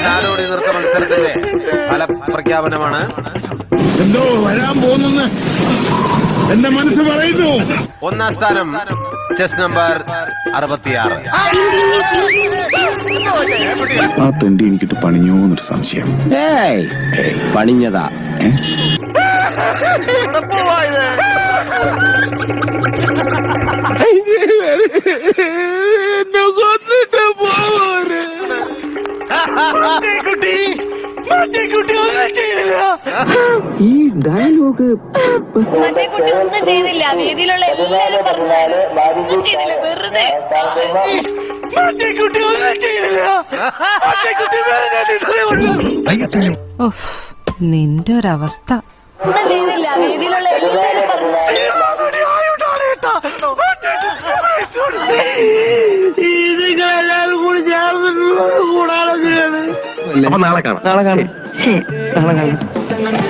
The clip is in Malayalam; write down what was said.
നാടോടി നൃത്ത മത്സരത്തിന്റെ ഫലപ്രഖ്യാപനമാണ്. എന്തോ വരാൻ പോകുന്നെന്ന് എന്റെ മനസ്സ് പറയുന്നു. ഒന്നാം സ്ഥാനം ചെസ് നമ്പർ 66. ആ തെണ്ടി എനിക്കിട്ട് പണിഞ്ഞോന്നൊരു സംശയം. പണിഞ്ഞതാ. എന്നെ കൊന്നിട്ട് പോവര്. ഈ ഡയലോഗ് മറ്റേക്കുട്ടി ഒന്നും ചെയ്തില്ല. വേദിയിലുള്ള എല്ലാവരും പറഞ്ഞാല് ഒന്നും ചെയ്തില്ല, വെറുതെ. നിന്റെ ഒരവസ്ഥ. ഒന്നും ചെയ്തില്ല. വേദിയിലുള്ള എല്ലാവരും പറഞ്ഞാല് നിങ്ങളെല്ലാവരും കൂടി ചേർന്നിട്ടുള്ളത് കൂടാതെ നാളെ കാണാം. ശരി, നാളെ കാണാം.